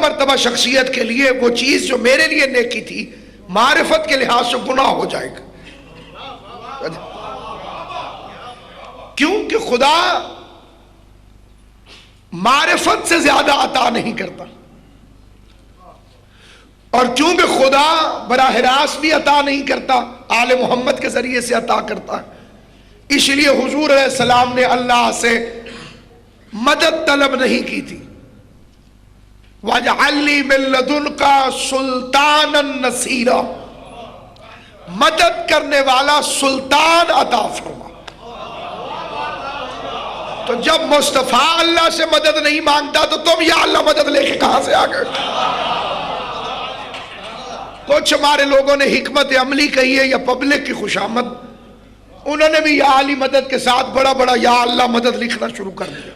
مرتبہ شخصیت کے لیے وہ چیز جو میرے لیے نیکی تھی معرفت کے لحاظ سے گناہ ہو جائے گا. کیونکہ خدا معرفت سے زیادہ عطا نہیں کرتا، اور چونکہ خدا براہ راست بھی عطا نہیں کرتا، آل محمد کے ذریعے سے عطا کرتا ہے، اس لیے حضور علیہ السلام نے اللہ سے مدد طلب نہیں کی تھی. وَاجْعَلْ لِي مِن لَّدُنْكَ سُلْطَانًا نَصِيرًا، مدد کرنے والا سلطان عطا فرما. تو جب مصطفیٰ اللہ سے مدد نہیں مانگتا تو تم یا اللہ مدد لے کے کہاں سے آ گئے؟ کچھ ہمارے لوگوں نے حکمت عملی کہی ہے یا پبلک کی خوشامد، انہوں نے بھی یا علی مدد کے ساتھ بڑا بڑا یا اللہ مدد لکھنا شروع کر دیا.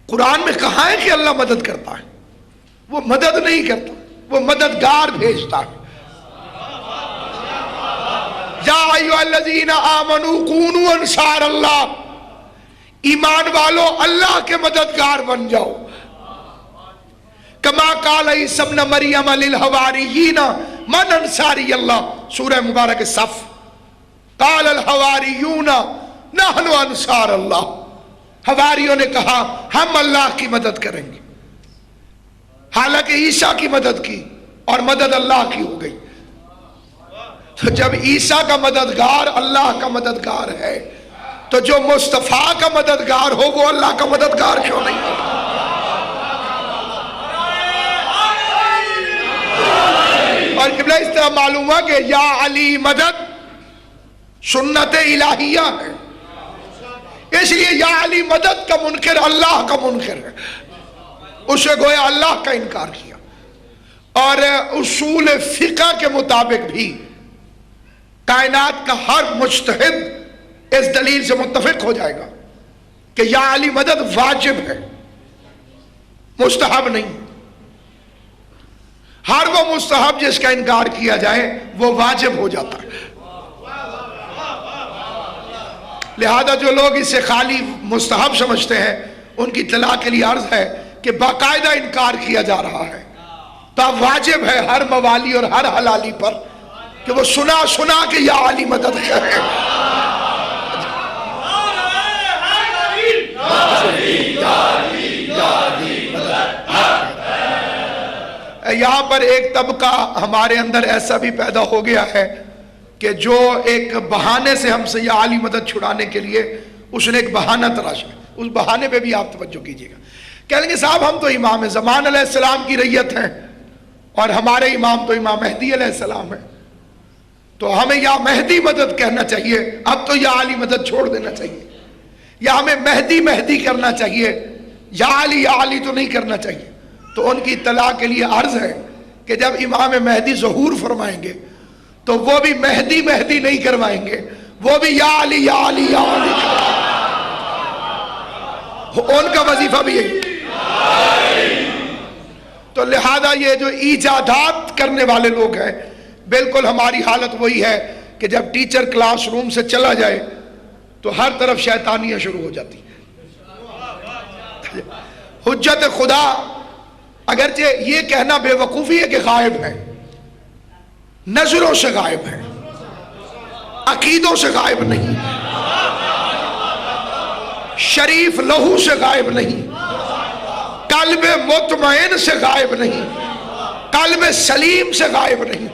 قرآن میں کہا ہے کہ اللہ مدد کرتا ہے؟ وہ مدد نہیں کرتا، وہ مددگار بھیجتا ہے. یا ایھا الذین آمنوا کونوا انصار اللہ، ایمان والو اللہ کے مددگار بن جاؤ. کما قال عیسی ابن مریم للحواریین من انصاری اللہ، سورہ مبارک صف. قال الحواریون نحن انصار اللہ، حواریوں نے کہا ہم اللہ کی مدد کریں گے. حالانکہ عیسیٰ کی مدد کی اور مدد اللہ کی ہو گئی. تو جب عیسیٰ کا مددگار اللہ کا مددگار ہے تو جو مصطفیٰ کا مددگار ہو وہ اللہ کا مددگار کیوں نہیں ہو؟ اور قبلہ اس طرح معلوم ہے کہ یا علی مدد سنت الہیہ ہے، اس لیے یا علی مدد کا منکر اللہ کا منکر ہے، اسے گویا اللہ کا انکار کیا. اور اصول فقہ کے مطابق بھی کائنات کا ہر مجتہد اس دلیل سے متفق ہو جائے گا کہ یا علی مدد واجب ہے، مستحب نہیں. ہر وہ مستحب جس کا انکار کیا جائے وہ واجب ہو جاتا ہے. لہذا جو لوگ اسے خالی مستحب سمجھتے ہیں ان کی اطلاع کے لیے عرض ہے کہ باقاعدہ انکار کیا جا رہا ہے. تو اب واجب ہے ہر موالی اور ہر حلالی پر کہ وہ سنا کہ یا علی مدد کرے. یہاں پر ایک طبقہ ہمارے اندر ایسا بھی پیدا ہو گیا ہے کہ جو ایک بہانے سے ہم سے یا علی مدد چھڑانے کے لیے اس نے ایک بہانہ تراشا. اس بہانے پہ بھی آپ توجہ کیجئے گا. کہیں گے صاحب ہم تو امام زمان علیہ السلام کی رعیت ہیں اور ہمارے امام تو امام مہدی علیہ السلام ہیں، تو ہمیں یا مہدی مدد کہنا چاہیے، اب تو یا علی مدد چھوڑ دینا چاہیے، یا ہمیں مہدی مہدی کرنا چاہیے، یا علی تو نہیں کرنا چاہیے. تو ان کی اطلاع کے لیے عرض ہے کہ جب امام مہدی ظہور فرمائیں گے تو وہ بھی مہدی مہدی نہیں کروائیں گے، وہ بھی یا علی یا علی یا علی. ان کا وظیفہ بھی یہی. تو لہذا یہ جو ایجادات کرنے والے لوگ ہیں، بالکل ہماری حالت وہی ہے کہ جب ٹیچر کلاس روم سے چلا جائے تو ہر طرف شیطانیاں شروع ہو جاتی ہیں. حجت خدا اگرچہ یہ کہنا بے وقوفی ہے کہ غائب ہے، نظروں سے غائب ہے، عقیدوں سے غائب نہیں، شریف لہو سے غائب نہیں، قلب مطمئن سے غائب نہیں، قلب سلیم سے غائب نہیں.